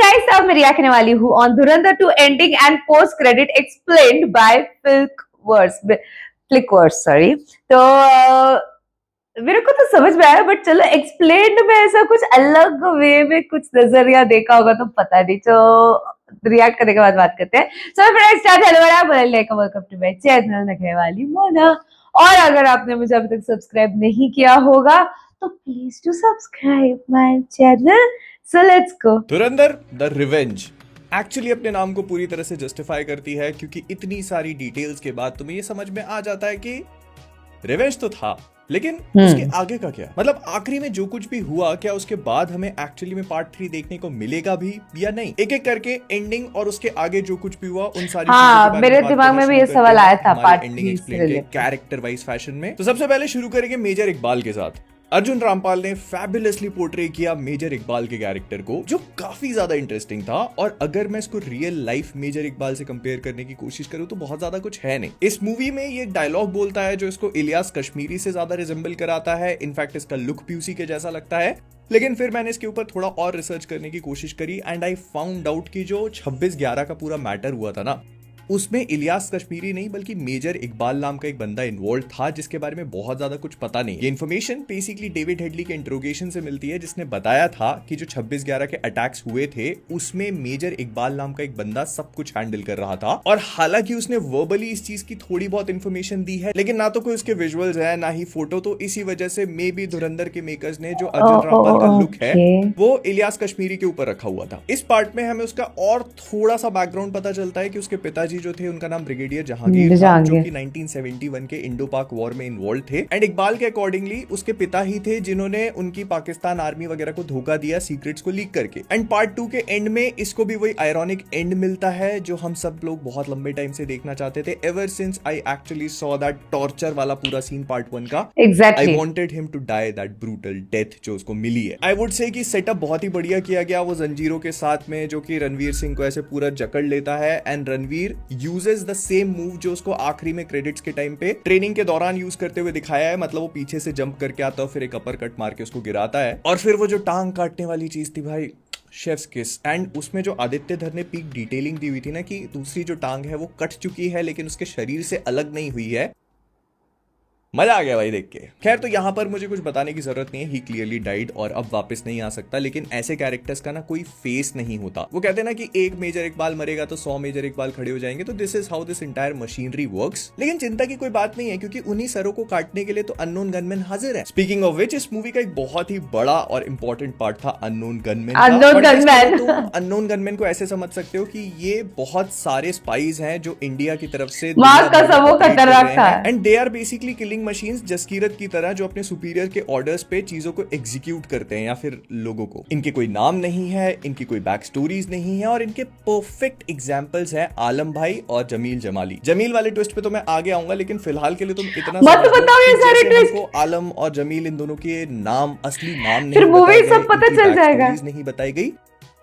Guys, अब मैं react करने वाली हूँ on Dhurandhar 2 ending and post credit explained by Flickverse sorry. तो मेरे को तो समझ में आया, बट चलो एक्सप्लेन्ड में ऐसा कुछ अलग वे में कुछ नजरिया देखा होगा तो पता नहीं, तो रिएक्ट करने के बाद बात करते हैं। So friends, welcome to my channel नखरे वाली मोना। और अगर आपने मुझे अभी तक सब्सक्राइब नहीं किया होगा तो please do subscribe my channel. So let's go. Dhurandhar the revenge actually अपने नाम को पूरी तरह से जस्टिफाई करती है, क्योंकि इतनी सारी डिटेल्स के बाद तुम्हें ये समझ में आ जाता है कि रिवेंज तो था, लेकिन उसके आगे का क्या, मतलब आखिरी में जो कुछ भी हुआ, क्या उसके बाद हमें एक्चुअली में पार्ट 3 देखने को मिलेगा भी या नहीं। एक एक करके एंडिंग और उसके आगे जो कुछ भी हुआ उन सारी चीजों के मेरे दिमाग में भी ये सवाल आया था पार्ट एंडिंग एक्सप्लेन के कैरेक्टर वाइज फैशन में। तो सबसे पहले शुरू करेंगे मेजर इकबाल के साथ। अर्जुन रामपाल ने फैबुलसली पोर्ट्रे किया मेजर इकबाल के कैरेक्टर को, जो काफी ज्यादा इंटरेस्टिंग था। और अगर मैं इसको रियल लाइफ मेजर इकबाल से कंपेयर करने की कोशिश करूं तो बहुत ज्यादा कुछ है नहीं। इस मूवी में ये एक डायलॉग बोलता है जो इसको इलियास कश्मीरी से ज्यादा रिजेंबल कराता है। इनफैक्ट इसका लुक भी उसी के जैसा लगता है। लेकिन फिर मैंने इसके ऊपर थोड़ा और रिसर्च करने की कोशिश करी एंड आई फाउंड आउट कि जो 26/11 का पूरा मैटर हुआ था ना, उसमें इलियास कश्मीरी नहीं बल्कि मेजर इकबाल नाम का एक बंदा इन्वॉल्व था, जिसके बारे में बहुत ज्यादा कुछ पता नहीं। ये इन्फॉर्मेशन बेसिकली डेविड हेडली के इंट्रोगेशन से मिलती है, जिसने बताया था कि जो 26/11 के अटैक्स हुए थे उसमें मेजर इकबाल नाम का एक बंदा सब कुछ हैंडल कर रहा था। और हालांकि उसने वर्बली इस चीज की थोड़ी बहुत इन्फॉर्मेशन दी है, लेकिन ना तो कोई उसके विजुअल्स है ना ही फोटो। तो इसी वजह से मे बी धुरंधर के मेकर्स ने जो अर्जुन रामपाल का लुक है वो इलियास कश्मीरी के ऊपर रखा हुआ था। इस पार्ट में हमें उसका और थोड़ा सा बैकग्राउंड पता चलता है कि उसके पिताजी जो थे उनका नाम ब्रिगेडियर जहांगीर था, जो कि 1971 के इंडो पाक वॉर में इन्वॉल्व थे। एंड इकबाल के अकॉर्डिंगली उसके पिता ही थे जिन्होंने उनकी पाकिस्तान आर्मी वगैरह को धोखा दिया सीक्रेट्स को लीक करके। एंड पार्ट 2 के एंड में इसको भी वही आयरॉनिक एंड मिलता है जो हम सब लोग बहुत लंबे टाइम से देखना चाहते थे। Ever since I actually saw that torture वाला पूरा सीन पार्ट 1 का, I wanted him to die that brutal death जो उसको मिली है। आई वुड से कि सेटअप बहुत ही बढ़िया किया गया वो जंजीरों के साथ में, जो कि रणवीर सिंह को ऐसे पूरा जकड़ लेता है। And Ranveer uses the same move जो उसको आखिरी में क्रेडिट्स के टाइम पे ट्रेनिंग के दौरान यूज करते हुए दिखाया है। मतलब वो पीछे से जंप करके आता है, फिर एक अपर कट मार के उसको गिराता है। और फिर वो जो टांग काटने वाली चीज थी भाई, शेफ्स किस। एंड उसमें जो आदित्य धर ने पीक डिटेलिंग दी हुई थी ना कि दूसरी जो टांग है वो कट चुकी है लेकिन उसके शरीर से अलग नहीं हुई है, मजा आ गया भाई देख के। खैर, तो यहाँ पर मुझे कुछ बताने की जरूरत नहीं है, ही क्लियरली डाइड और अब वापस नहीं आ सकता। लेकिन ऐसे कैरेक्टर्स का ना कोई फेस नहीं होता। वो कहते हैं ना कि एक मेजर इकबाल मरेगा तो 100 मेजर इकबाल खड़े हो जाएंगे। तो this is how this entire machinery works. लेकिन चिंता की कोई बात नहीं है, क्योंकि उन्हीं सरों को काटने के लिए तो अननोन गनमैन हाजिर है। स्पीकिंग ऑफ विच, इस मूवी का एक बहुत ही बड़ा और इंपॉर्टेंट पार्ट था अननोन गनमैन। अननोन गनमैन को ऐसे समझ सकते हो कि ये बहुत सारे स्पाइज हैं जो इंडिया की तरफ से and they are basically killing machines Jaskirat की तरह, जो अपने सुपीरियर के ऑर्डर्स पे चीजों को एग्जीक्यूट करते हैं या फिर लोगों को। इनके कोई नाम नहीं है, इनकी कोई बैक स्टोरीज नहीं है, और इनके परफेक्ट एग्जांपल्स हैं आलम भाई और जमील जमाली। जमील वाले ट्विस्ट पे तो मैं आगे आऊंगा, लेकिन फिलहाल के लिए तुम इतना मत बताओ ये सारे ट्विस्ट को। आलम और जमील इन दोनों के नाम, असली नाम नहीं बताए गए, पता चल जाएगा, नहीं बताई गई।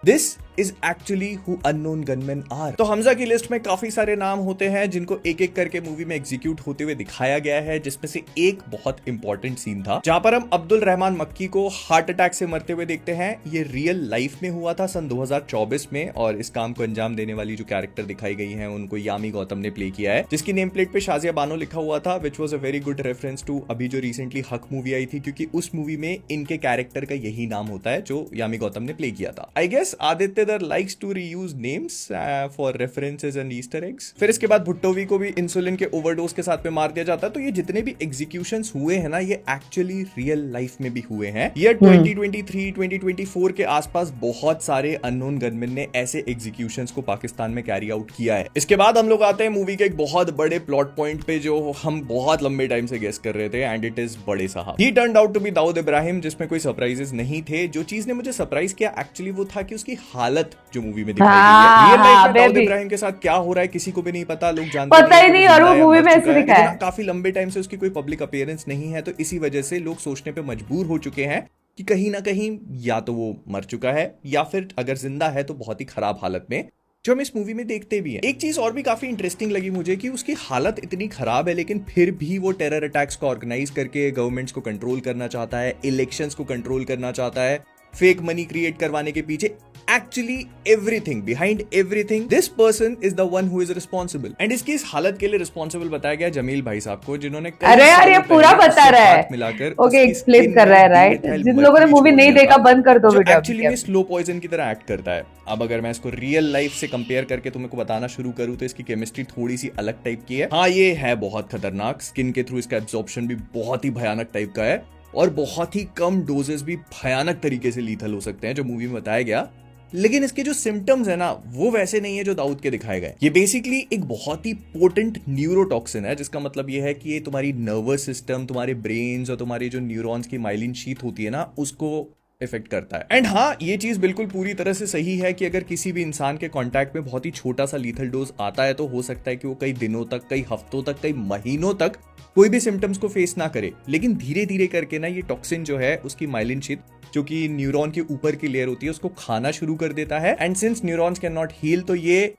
This is actually who unknown gunmen are। तो हमजा की लिस्ट में काफी सारे नाम होते हैं जिनको एक एक करके मूवी में एग्जीक्यूट होते हुए दिखाया गया है, जिसमें से एक बहुत इंपॉर्टेंट सीन था जहां पर हम अब्दुल रहमान मक्की को हार्ट अटैक से मरते हुए देखते हैं। ये रियल लाइफ में हुआ था सन 2024 में, और इस काम को अंजाम देने वाली जो कैरेक्टर दिखाई गई है उनको यामी गौतम ने प्ले किया है, जिसकी नेम प्लेट पे शाजिया बानो लिखा हुआ था, which was a very good reference to अभी जो रिसेंटली हक मूवी आई थी, क्योंकि उस मूवी में इनके कैरेक्टर का यही नाम होता है जो यामी गौतम ने प्ले किया था। I guess Aditya Dhar likes to reuse names for references and Easter eggs। फिर इसके बाद भुट्टोवी को भी इंसुलिन के ओवरडोज के साथ में मार दिया जाता है। तो ये जितने भी एग्जीक्यूशंस हुए हैं ना, ये एक्चुअली रियल लाइफ में भी हुए हैं। ये 2023 2024 के आसपास बहुत सारे अननोन गनमैन ने ऐसे एग्जीक्यूशंस को पाकिस्तान में कैरी आउट किया है। इसके बाद हम लोग आते हैं मूवी के एक बहुत बड़े प्लॉट पॉइंट पे, जो हम बहुत लंबे टाइम से गेस कर रहे थे, and it is Bade Sahab. He turned out to be Dawood Ibrahim, जिसमें कोई सरप्राइजेस नहीं थे। जो चीज ने मुझे सरप्राइज किया एक्चुअली वो था कि उसकी हालत जो मूवी में दिखाई गई है, रियल लाइफ में दाऊद इब्राहिम के साथ क्या हो रहा है किसी को भी नहीं पता। लोग जानते पता ही नहीं, और वो मूवी में ऐसे दिखाया है। काफी लंबे टाइम से उसकी कोई पब्लिक अपीयरेंस नहीं है, तो इसी वजह से लोग सोचने पे मजबूर हो चुके हैं कि कहीं ना कहीं या तो वो मर चुका है या फिर अगर जिंदा है तो बहुत ही खराब हालत में, जो हम इस मूवी में देखते भी हैं। एक चीज और भी काफी इंटरेस्टिंग लगी मुझे कि उसकी हालत इतनी खराब है, लेकिन फिर भी वो टेरर अटैक्स को ऑर्गेनाइज करके गवर्नमेंट्स को कंट्रोल करना चाहता है, इलेक्शंस को कंट्रोल करना चाहता है। फेक मनी क्रिएट करवाने के पीछे, actually everything, behind everything this person is the one who is responsible. And इसकी इस हालत के लिए रिस्पॉन्सिबल बताया गया जमील भाई साहब को, जिन्होंने अरे यार ये पूरा बता रहा है, मिलाकर ओके एक्सप्लेन कर रहा है, राइट? जिन लोगों ने मूवी नहीं देखा बंद कर दो वीडियो। एक्चुअली में स्लो पॉइजन की तरह एक्ट करता है। अब अगर मैं इसको रियल लाइफ से कंपेयर करके तुमको बताना शुरू करूं तो इसकी केमिस्ट्री थोड़ी सी अलग टाइप की है। हाँ ये है बहुत खतरनाक, स्किन के थ्रू इसका एब्जॉर्प्शन भी बहुत ही भयानक टाइप का है और बहुत ही कम डोजेस भी भयानक तरीके से लीथल हो सकते हैं जो मूवी में बताया गया। लेकिन इसके जो सिम्टम्स है ना वो वैसे नहीं है जो दाऊद के दिखाए गए। ये बेसिकली एक बहुत ही पोटेंट न्यूरोटॉक्सिन है, जिसका मतलब ये है कि ये तुम्हारी नर्वस सिस्टम, तुम्हारे ब्रेन्स और तुम्हारी जो न्यूरॉन्स की माइलिन शीथ होती है ना उसको इफेक्ट करता है। एंड हाँ ये चीज बिल्कुल पूरी तरह से सही है कि अगर किसी भी इंसान के कांटेक्ट में बहुत ही छोटा सा लीथल डोज आता है तो हो सकता है कि वो कई दिनों तक, कई हफ्तों तक, कई महीनों तक कोई भी सिम्टम्स को फेस ना करे। लेकिन धीरे धीरे करके ना ये टॉक्सिन जो है उसकी माइलिन शीथ, जो कि न्यूरॉन के ऊपर की लेयर होती है, उसको खाना शुरू कर देता है। And since neurons can not heal तो ये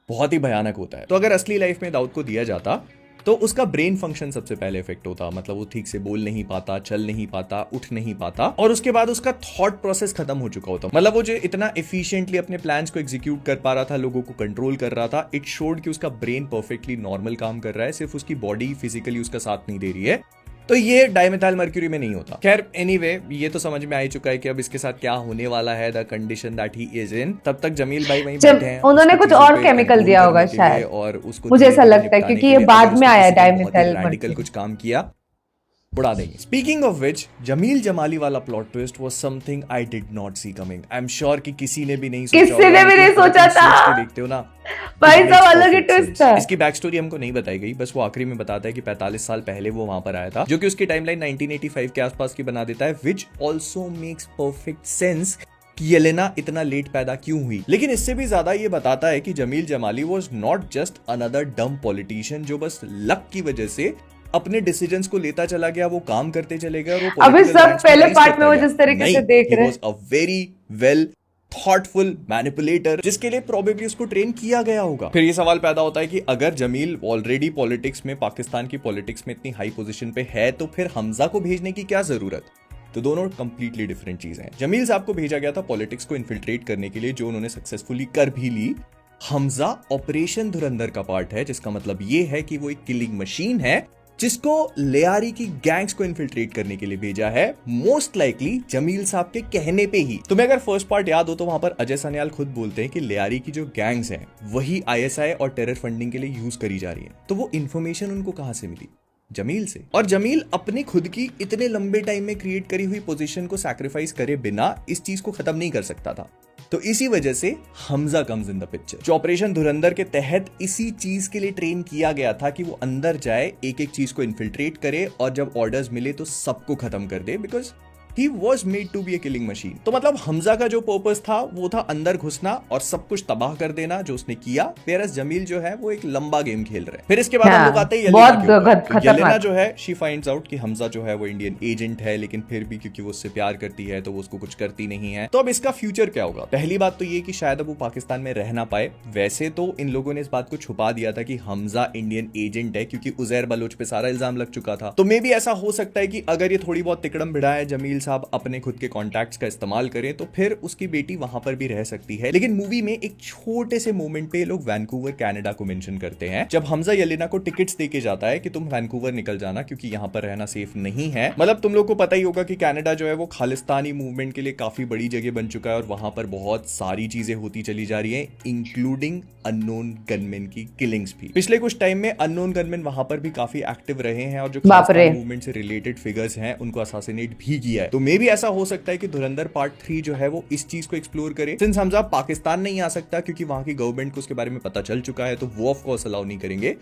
बहुत ही भयानक होता है। तो अगर असली लाइफ में दाऊद को दिया जाता तो उसका ब्रेन फंक्शन सबसे पहले इफेक्ट होता, मतलब वो ठीक से बोल नहीं पाता, चल नहीं पाता, उठ नहीं पाता, और उसके बाद उसका थॉट प्रोसेस खत्म हो चुका होता। मतलब वो जो इतना एफिशिएंटली अपने प्लान्स को एग्जीक्यूट कर पा रहा था, लोगों को कंट्रोल कर रहा था, इट शोड कि उसका ब्रेन परफेक्टली नॉर्मल काम कर रहा है, सिर्फ उसकी बॉडी फिजिकली उसका साथ नहीं दे रही है। तो ये डाइमेथाइल मर्क्यूरी में नहीं होता। खैर एनीवे ये तो समझ में आ ही चुका है कि अब इसके साथ क्या होने वाला है, the condition that he is in. तब तक जमील भाई वहीं बैठे हैं, उन्होंने कुछ और केमिकल दिया होगा शायद, और उसको मुझे ऐसा लगता है क्योंकि ये बाद में आया डाइमेथाइल मर्क्यूरी। कुछ काम किया उड़ा देंगे। Speaking of which, Jamil Jamali वाला plot twist was something I did not see coming. I am sure कि किसी ने भी नहीं सोचा था। देखते हो ना भाई साहब अलग ही ट्विस्ट था। इसकी बैक स्टोरी हमको नहीं बताई गई, बस वो आखिरी में बताता है कि 45 साल पहले वो वहां पर आया था, जो कि उसकी टाइमलाइन 1985 के आसपास की बना देता है, which also makes perfect sense कि येलेना इतना लेट पैदा क्यों हुई। लेकिन इससे भी ज्यादा ये बताता है कि Jamil Jamali was not just another dumb politician जो बस लक की वजह से अपने डिसीजंस को लेता चला गया, वो काम करते चले गए। और वो अभी सब पहले पार्ट में वो जिस तरीके से देख रहे हैं, he was a very well thoughtful manipulator, जिसके लिए प्रोबेबली उसको ट्रेन किया गया होगा। फिर ये सवाल पैदा होता है कि अगर जमील ऑलरेडी पॉलिटिक्स में, पाकिस्तान की पॉलिटिक्स में इतनी हाई पोजीशन पे है तो फिर हमजा को भेजने की क्या जरूरत? तो दोनों कंप्लीटली डिफरेंट चीजें हैं। जमील साहब को भेजा गया था पॉलिटिक्स को इन्फिल्ट्रेट करने के लिए, जो उन्होंने सक्सेसफुली कर भी ली। हमजा ऑपरेशन धुरंधर का पार्ट है, जिसका मतलब ये है कि वो एक किलिंग मशीन है जिसको लियारी की गैंग्स को इन्फिल्ट्रेट करने के लिए भेजा है, मोस्ट लाइकली जमील साहब के कहने पे ही। तुम्हें अगर फर्स्ट पार्ट याद हो तो वहां पर अजय सन्याल खुद बोलते हैं कि लियारी की जो गैंग्स हैं वही आईएसआई और टेरर फंडिंग के लिए यूज करी जा रही है। तो वो इन्फॉर्मेशन उनको कहां से मिली? जमील से। और जमील अपनी खुद की इतने लंबे टाइम में क्रिएट करी हुई पोजीशन को सैक्रिफाइस करे बिना इस चीज को खत्म नहीं कर सकता था। तो इसी वजह से Hamza comes in the picture, जो ऑपरेशन धुरंधर के तहत इसी चीज के लिए ट्रेन किया गया था कि वो अंदर जाए, एक एक चीज को इन्फिल्ट्रेट करे और जब ऑर्डर्स मिले तो सबको खत्म कर दे, because he was made to be a killing machine। तो मतलब हमजा का जो पर्पस था वो था अंदर घुसना और सब कुछ तबाह कर देना, जो उसने किया। whereas जमील जो है वो एक लंबा गेम खेल रहे हैं। फिर इसके बाद हम लोग आते हैं येलेना जो है, शी फाइंड्स आउट कि हमजा जो है वो इंडियन एजेंट है, लेकिन फिर भी क्योंकि वो उससे प्यार करती है तो वो उसको कुछ करती नहीं है। तो अब इसका फ्यूचर क्या होगा? पहली बात तो ये कि शायद अब वो पाकिस्तान में रह ना पाए। वैसे तो इन लोगों ने इस बात को छुपा दिया था कि हमजा इंडियन एजेंट है, क्योंकि उजैर बलोच पे सारा इल्जाम लग चुका था। तो मे भी ऐसा हो सकता है कि अगर ये थोड़ी बहुत तिकड़म भिड़ाए, जमील साहब अपने खुद के कॉन्टैक्ट्स का इस्तेमाल करें तो फिर उसकी बेटी वहां पर भी रह सकती है। लेकिन मूवी में एक छोटे से मोमेंट पे लोग वैंकूवर कनाडा को मेंशन करते हैं, जब हमजा येलेना को टिकट्स देके जाता है कि तुम वैंकूवर निकल जाना क्योंकि यहां पर रहना सेफ नहीं है। मतलब तुम लोग को पता ही होगा कि कनाडा जो है वो खालिस्तानी मूवमेंट के लिए काफी बड़ी जगह बन चुका है और वहां पर बहुत सारी चीजें होती चली जा रही है, इंक्लूडिंग अननोन गनमैन की किलिंग्स भी। पिछले कुछ टाइम में अननोन गनमैन वहां पर भी काफी एक्टिव रहे हैं और जो खालिस्तान मूवमेंट से रिलेटेड फिगर्स हैं उनको असासिनेट भी किया है। तो मे भी ऐसा हो सकता है कि धुरंधर पार्ट 3 जो है वो इस चीज को एक्सप्लोर करे। सिंस हमजा पाकिस्तान नहीं आ सकता क्योंकि वहां की गवर्नमेंट को उसके बारे में पता चल चुका है, तो वो ऑफ कोर्स अलाउ नहीं करेंगे,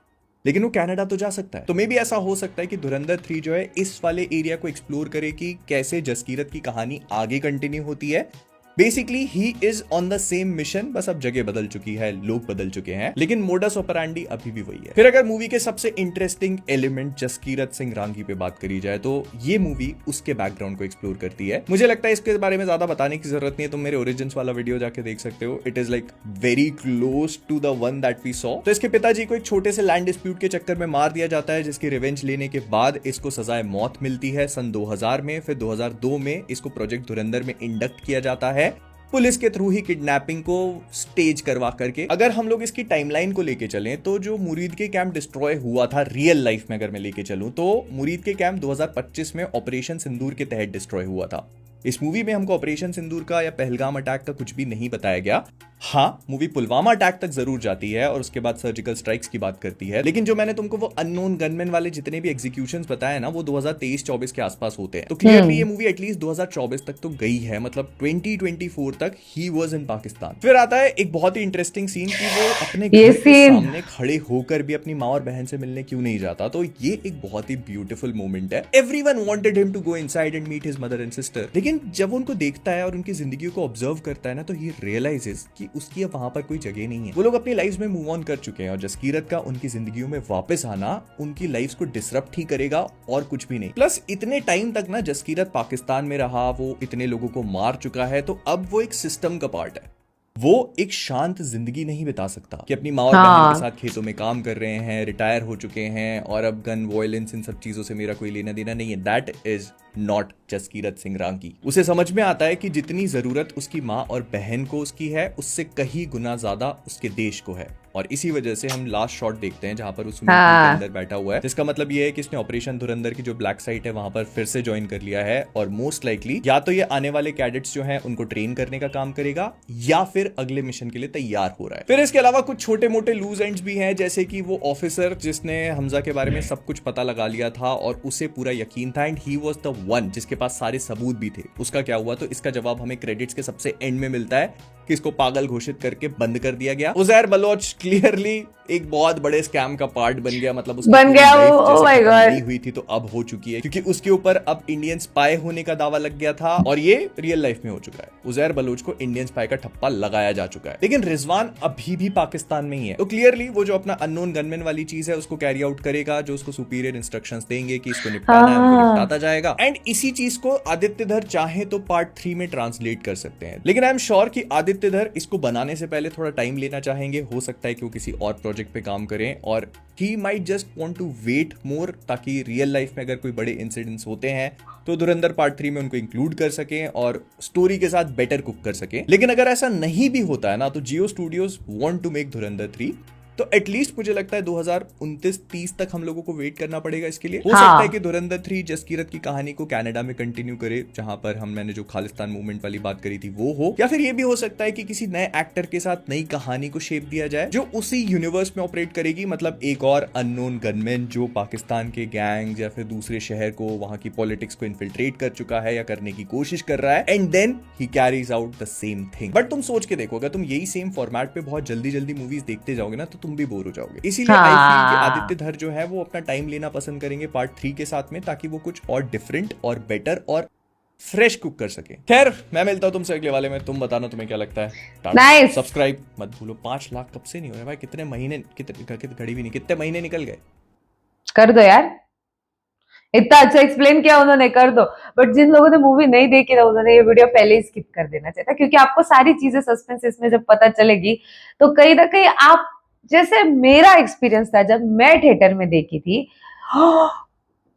लेकिन वो कनाडा तो जा सकता है। तो मे भी ऐसा हो सकता है कि धुरंधर 3 जो है इस वाले एरिया को एक्सप्लोर करे कि कैसे जसकीरत की कहानी आगे कंटिन्यू होती है basically he is on the same mission, बस अब जगह बदल चुकी है, लोग बदल चुके हैं, लेकिन मोडस ऑपरेंडी अभी भी वही है। फिर अगर मूवी के सबसे इंटरेस्टिंग एलिमेंट जसकीरत सिंह रांगी पे बात करी जाए तो ये मूवी उसके बैकग्राउंड को एक्सप्लोर करती है। मुझे लगता है इसके बारे में ज्यादा बताने की जरूरत नहीं है, तुम मेरे ओरिजिन्स वाला वीडियो जाके देख सकते हो। It is like very close to the one that we saw. तो इसके पिताजी को एक छोटे से लैंड डिस्प्यूट के चक्कर में मार दिया जाता है, जिसकी रिवेंज लेने के बाद इसको सजाए मौत मिलती है सन 2000 में। फिर 2002 में इसको प्रोजेक्ट धुरंधर में इंडक्ट किया जाता है, पुलिस के थ्रू ही किडनैपिंग को स्टेज करवा करके। अगर हम लोग इसकी टाइमलाइन को लेके चलें तो जो मुरीद के कैंप डिस्ट्रॉय हुआ था रियल लाइफ में अगर मैं लेके चलूं तो मुरीद के कैंप 2025 में ऑपरेशन सिंदूर के तहत डिस्ट्रॉय हुआ था। इस मूवी में हमको ऑपरेशन सिंदूर का या पहलगाम अटैक का कुछ भी नहीं बताया गया। हाँ, मूवी पुलवामा अटैक तक जरूर जाती है और उसके बाद सर्जिकल स्ट्राइक्स की बात करती है, लेकिन जो मैंने तुमको वो अननोन गनमैन वाले जितने भी एग्जीक्यूशंस बताए ना वो 2023-24 के आसपास होते हैं। तो क्लियरली ये मूवी एटलीस्ट 2024 तक तो गई है, मतलब 2024 तक ही वाज इन पाकिस्तान। फिर आता है एक बहुत ही इंटरेस्टिंग सीन कि वो अपने घर के सामने खड़े होकर भी अपनी माँ और बहन से मिलने क्यों नहीं जाता। तो ये एक बहुत ही ब्यूटीफुल मोमेंट है। Everyone wanted him to go inside and meet his mother and sister, लेकिन जब वो उनको देखता है और उनकी जिंदगी को ऑब्जर्व करता है ना तो ही रियलाइजेस कि उसकी अब वहां पर कोई जगह नहीं है। वो लोग अपनी लाइफ में मूव ऑन कर चुके हैं और जसकीरत का उनकी जिंदगियों में वापस आना उनकी लाइफ को डिसरप्ट ही करेगा और कुछ भी नहीं। प्लस इतने टाइम तक ना जसकीरत पाकिस्तान में रहा, वो इतने लोगों को मार चुका है, तो अब वो एक सिस्टम का पार्ट है। वो एक शांत जिंदगी नहीं बिता सकता कि अपनी माँ और बहन के साथ खेतों में काम कर रहे हैं, रिटायर हो चुके हैं और अब गन वायलेंस इन सब चीजों से मेरा कोई लेना देना नहीं है। That is not Jaskirat Singh Rangi. उसे समझ में आता है कि जितनी जरूरत उसकी माँ और बहन को उसकी है उससे कहीं गुना ज्यादा उसके देश को है, और इसी वजह से हम लास्ट शॉट देखते हैं जहां पर उस स्विमिंग पूल के अंदर बैठा हुआ है, जिसका मतलब ये है कि इसने ऑपरेशन धुरंधर की जो ब्लैक साइट है वहां पर फिर से ज्वाइन कर लिया है और मोस्ट लाइकली या तो ये आने वाले कैडेट्स जो हैं उनको ट्रेन करने का काम करेगा या फिर अगले मिशन के लिए तैयार हो रहा है। फिर इसके अलावा कुछ छोटे मोटे लूज एंड्स भी हैं, जैसे कि वो ऑफिसर जिसने हमजा के बारे में सब कुछ पता लगा लिया था और उसे पूरा यकीन था and he was the one जिसके पास सारे सबूत भी थे, उसका क्या हुआ? तो इसका जवाब हमें क्रेडिट्स के सबसे एंड में मिलता है कि इसको पागल घोषित करके बंद कर दिया गया। उजैर बलोच क्लियरली एक बहुत बड़े स्कैम का पार्ट बन गया, मतलब उसकी बन गया वो, ओह माय गॉड, नहीं हुई थी तो अब हो चुकी है क्योंकि उसके ऊपर अब इंडियन स्पाई होने का दावा लग गया था और ये रियल लाइफ में हो चुका है। उजैर बलोच को इंडियन स्पाई का ठप्पा लगाया जा चुका है, लेकिन रिजवान अभी भी पाकिस्तान में ही है। तो क्लियरली वो जो अपना अननोन गनमैन वाली चीज है उसको कैरी आउट करेगा, जो उसको सुपीरियर इंस्ट्रक्शंस देंगे कि इसको निपटाना है उनको निपटाता जाएगा। एंड इसी चीज को आदित्य धर चाहे तो पार्ट 3 में ट्रांसलेट कर सकते हैं, लेकिन आई एम श्योर कि आदित्य धर इसको बनाने से पहले थोड़ा टाइम लेना चाहेंगे। हो सकता है कि वो किसी और प्रोजेक्ट पे काम करें और he might just want to wait more, ताकि रियल लाइफ में अगर कोई बड़े इंसिडेंट्स होते हैं तो धुरंधर पार्ट 3 में उनको इंक्लूड कर सकें और स्टोरी के साथ बेटर कुक कर सकें। लेकिन अगर ऐसा नहीं भी होता है ना तो जियो स्टूडियोज वांट टू मेक धुरंधर 3, तो एटलीस्ट मुझे लगता है 2029-30 तक हम लोगों को वेट करना पड़ेगा इसके लिए। हो सकता है कि धुरंधर 3 जसकीरत की कहानी को कनाडा में कंटिन्यू करे, जहां पर मैंने जो खालिस्तान मूवमेंट वाली बात करी थी वो हो, या फिर ये भी हो सकता है कि किसी नए एक्टर के साथ नई कहानी को शेप दिया जाए जो उसी यूनिवर्स में ऑपरेट करेगी, मतलब एक और अननोन गनमैन जो पाकिस्तान के गैंग या फिर दूसरे शहर को, वहां की पॉलिटिक्स को इन्फिल्ट्रेट कर चुका है या करने की कोशिश कर रहा है, and then he carries out the same thing. But तुम सोच के देखो, अगर तुम यही सेम फॉर्मेट पे बहुत जल्दी जल्दी मूवीज देखते जाओगे ना तो तुम भी बोर हो जाओगे। इसीलिए आई फील कि आदित्य धर जो है वो अपना टाइम लेना पसंद करेंगे पार्ट 3 के साथ में, ताकि वो कुछ और डिफरेंट और बेटर और फ्रेश कुक कर सके। खैर, मैं मिलता हूं तुमसे अगले वाले में। तुम बताना तुम्हें क्या लगता है। नाइस, सब्सक्राइब मत भूलो। 5 लाख कब से नहीं हो रहे भाई, कितने महीने, कितने घड़ी भी नहीं, कितने महीने निकल गए। कर दो यार, इतना अच्छा एक्सप्लेन किया उन्होंने, कर दो। बट जिन लोगों ने मूवी नहीं देखी था उन्होंने ये वीडियो पहले ही स्किप कर देना चाहिए था, क्योंकि आपको सारी चीजें सस्पेंस इसमें जब पता चलेगी तो कहीं ना कहीं आप, जैसे मेरा एक्सपीरियंस था जब मैं थिएटर में देखी थी,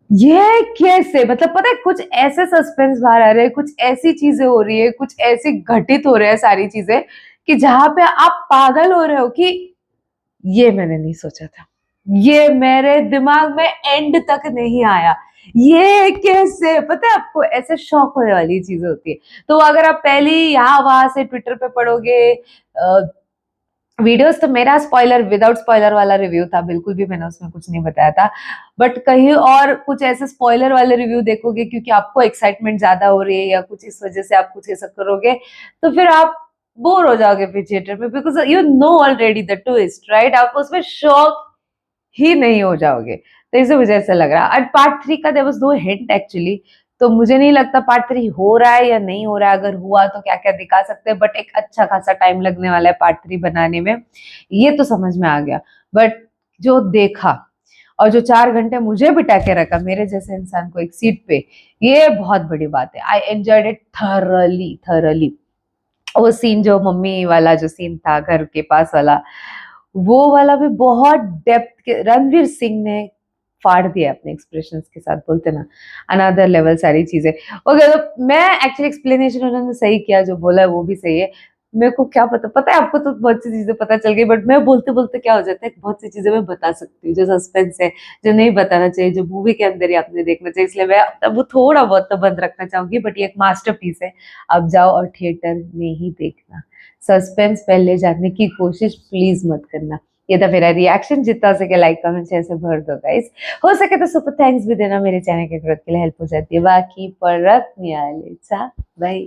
ये कैसे, मतलब पता है कुछ ऐसे सस्पेंस बाहर आ रहे हैं, कुछ ऐसी चीजें हो रही है, कुछ ऐसे घटित हो रहे हैं सारी चीजें कि जहां पे आप पागल हो रहे हो कि ये मैंने नहीं सोचा था, ये मेरे दिमाग में एंड तक नहीं आया, ये कैसे, पता है आपको ऐसे शॉक होने वाली चीजें होती है। तो अगर आप पहले यहाँ वहां से ट्विटर पे पढ़ोगे वीडियोस, तो मेरा स्पॉइलर विदाउट स्पॉइलर वाला रिव्यू था, बिल्कुल भी मैंने उसमें कुछ नहीं बताया था। बट कहीं और कुछ ऐसे स्पॉइलर वाले रिव्यू देखोगे क्योंकि आपको एक्साइटमेंट ज्यादा हो रही है या कुछ इस वजह से आप कुछ ऐसा करोगे, तो फिर आप बोर हो जाओगे फिर थिएटर में, because you know already the twist, right. आप उसमें शॉक ही नहीं हो जाओगे, तो इस वजह से लग रहा। एंड पार्ट 3 का there was no hint actually तो मुझे नहीं लगता पार्ट 3 हो रहा है या नहीं हो रहा है, अगर हुआ तो क्या क्या दिखा सकते हैं, बट एक अच्छा खासा टाइम लगने वाला है पार्ट 3 बनाने में, ये तो समझ में आ गया। बट जो देखा और जो 4 घंटे मुझे बिठा के रखा मेरे जैसे इंसान को एक सीट पे, ये बहुत बड़ी बात है। I enjoyed it thoroughly. वो सीन जो मम्मी वाला जो सीन था घर के पास वाला, वो वाला भी बहुत डेप्थ के, रणवीर सिंह ने फाड़ दिया अपने एक्सप्रेशंस के साथ, बोलते ना अनदर लेवल सारी चीजें। ओके, तो मैं एक्चुअली एक्सप्लेनेशन उन्होंने सही किया, जो बोला है वो भी सही है। मेरे को क्या पता है आपको तो बहुत सी चीजें पता चल गई, बट मैं बोलते बोलते क्या हो जाता है, बहुत सी चीजें मैं बता सकती हूँ जो सस्पेंस है, जो नहीं बताना चाहिए, जो मूवी के अंदर ही आपने देखना चाहिए, इसलिए मैं अब वो थोड़ा बहुत तो बंद रखना चाहूंगी, बट ये एक मास्टरपीस है। अब जाओ और थिएटर में ही देखना, सस्पेंस पहले जानने की कोशिश प्लीज मत करना। ये था मेरा रिएक्शन, जितना हो सके लाइक कमेंट शेयर से भर दो गाइस, हो सके तो सुपर थैंक्स भी देना, मेरे चैनल के ग्रोथ के लिए हेल्प हो जाती है। बाकी परत मियाले चा बाय।